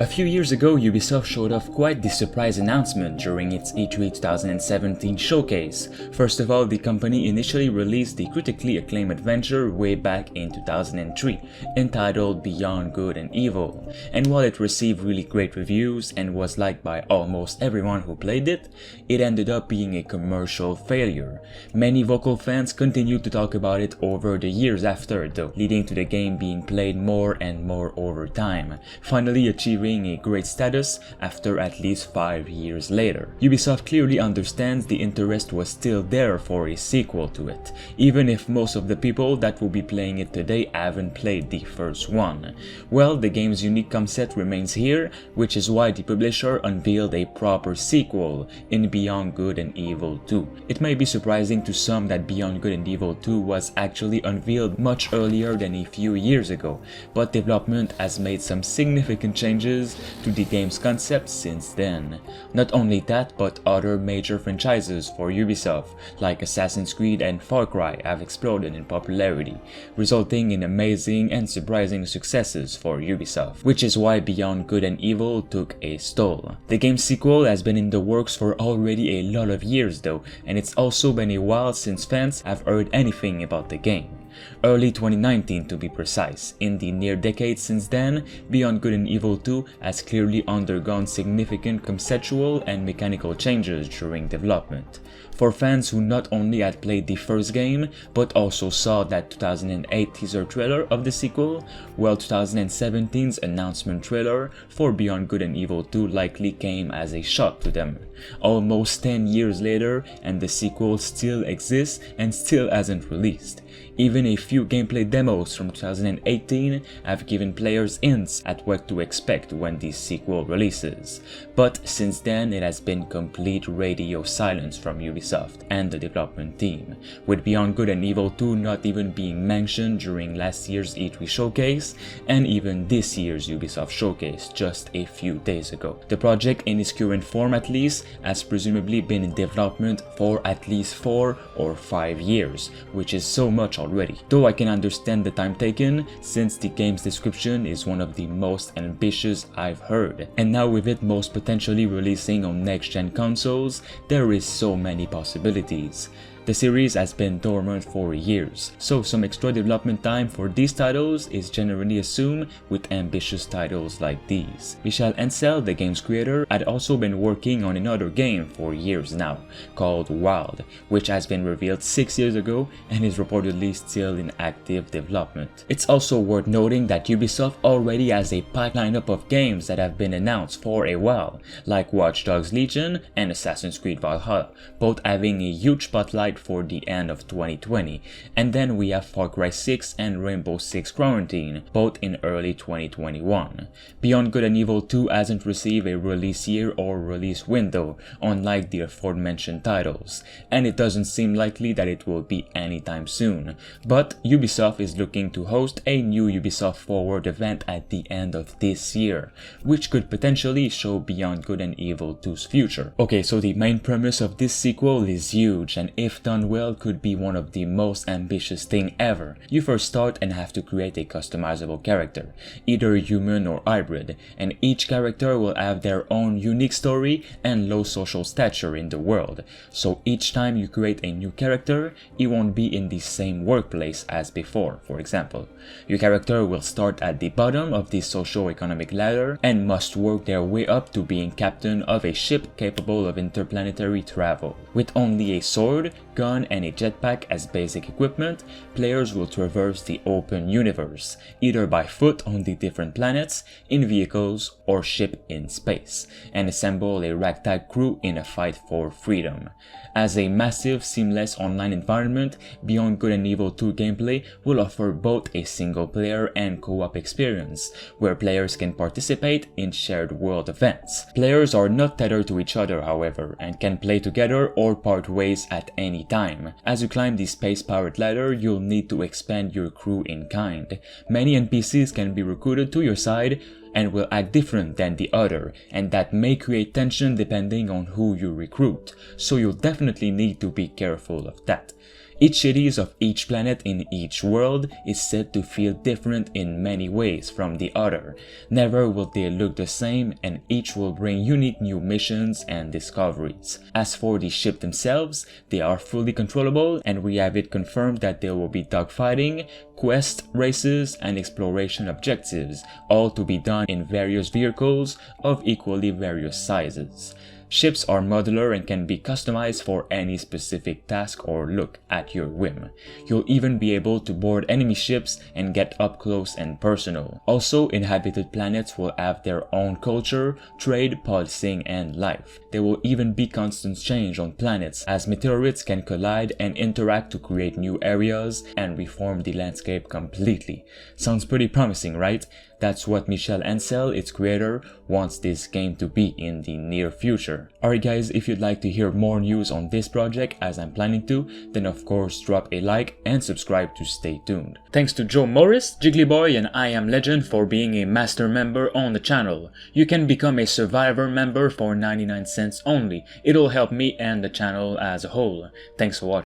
A few years ago, Ubisoft showed off quite the surprise announcement during its E3 2017 showcase. First of all, the company initially released the critically acclaimed adventure way back in 2003, entitled Beyond Good and Evil, and while it received really great reviews and was liked by almost everyone who played it, it ended up being a commercial failure. Many vocal fans continued to talk about it over the years after though, leading to the game being played more and more over time, finally achieving a great status after at least 5 years later. Ubisoft clearly understands the interest was still there for a sequel to it, even if most of the people that will be playing it today haven't played the first one. Well, the game's unique concept remains here, which is why the publisher unveiled a proper sequel in Beyond Good and Evil 2. It may be surprising to some that Beyond Good and Evil 2 was actually unveiled much earlier than a few years ago, but development has made some significant changes to the game's concept since then. Not only that, but other major franchises for Ubisoft, like Assassin's Creed and Far Cry, have exploded in popularity, resulting in amazing and surprising successes for Ubisoft, which is why Beyond Good and Evil took a stall. The game's sequel has been in the works for already a lot of years though, and it's also been a while since fans have heard anything about the game. Early 2019 to be precise. In the near decade since then, Beyond Good and Evil 2 has clearly undergone significant conceptual and mechanical changes during development. For fans who not only had played the first game, but also saw that 2008 teaser trailer of the sequel, well, 2017's announcement trailer for Beyond Good and Evil 2 likely came as a shock to them. Almost 10 years later, and the sequel still exists and still hasn't released. Even a few gameplay demos from 2018 have given players hints at what to expect when the sequel releases, but since then it has been complete radio silence from Ubisoft and the development team, with Beyond Good and Evil 2 not even being mentioned during last year's E3 showcase and even this year's Ubisoft showcase just a few days ago. The project in its current form at least has presumably been in development for at least 4 or 5 years, which is so much already, though I can understand the time taken since the game's description is one of the most ambitious I've heard, and now with it most potentially releasing on next-gen consoles, there is so many possibilities. The series has been dormant for years, so some extra development time for these titles is generally assumed with ambitious titles like these. Michel Ancel, the game's creator, had also been working on another game for years now, called Wild, which has been revealed 6 years ago and is reportedly still in active development. It's also worth noting that Ubisoft already has a pipeline up of games that have been announced for a while, like Watch Dogs Legion and Assassin's Creed Valhalla, both having a huge spotlight for the end of 2020, and then we have Far Cry 6 and Rainbow Six Quarantine, both in early 2021. Beyond Good and Evil 2 hasn't received a release year or release window, unlike the aforementioned titles, and it doesn't seem likely that it will be anytime soon, but Ubisoft is looking to host a new Ubisoft Forward event at the end of this year, which could potentially show Beyond Good and Evil 2's future. Okay, so the main premise of this sequel is huge, and if done well could be one of the most ambitious thing ever. You first start and have to create a customizable character, either human or hybrid, and each character will have their own unique story and low social stature in the world, so each time you create a new character, it won't be in the same workplace as before, for example. Your character will start at the bottom of the socio-economic ladder and must work their way up to being captain of a ship capable of interplanetary travel. With only a sword, gun and a jetpack as basic equipment, players will traverse the open universe, either by foot on the different planets, in vehicles, or ship in space, and assemble a ragtag crew in a fight for freedom. As a massive, seamless online environment, Beyond Good and Evil 2 gameplay will offer both a single-player and co-op experience, where players can participate in shared world events. Players are not tethered to each other, however, and can play together or part ways at any time. As you climb the space-powered ladder, you'll need to expand your crew in kind. Many NPCs can be recruited to your side, and will act different than the other, and that may create tension depending on who you recruit, so you'll definitely need to be careful of that. Each cities of each planet in each world is said to feel different in many ways from the other. Never will they look the same, and each will bring unique new missions and discoveries. As for the ship themselves, they are fully controllable, and we have it confirmed that there will be dogfighting, quest, races, and exploration objectives, all to be done in various vehicles of equally various sizes. Ships are modular and can be customized for any specific task or look at your whim. You'll even be able to board enemy ships and get up close and personal. Also, inhabited planets will have their own culture, trade, policing, and life. There will even be constant change on planets, as meteorites can collide and interact to create new areas and reform the landscape completely. Sounds pretty promising, right? That's what Michel Ancel, its creator, wants this game to be in the near future. Alright guys, if you'd like to hear more news on this project as I'm planning to, then of course drop a like and subscribe to stay tuned. Thanks to Joe Morris, Jigglyboy, and I Am Legend for being a master member on the channel. You can become a survivor member for 99 cents only. It'll help me and the channel as a whole. Thanks for watching.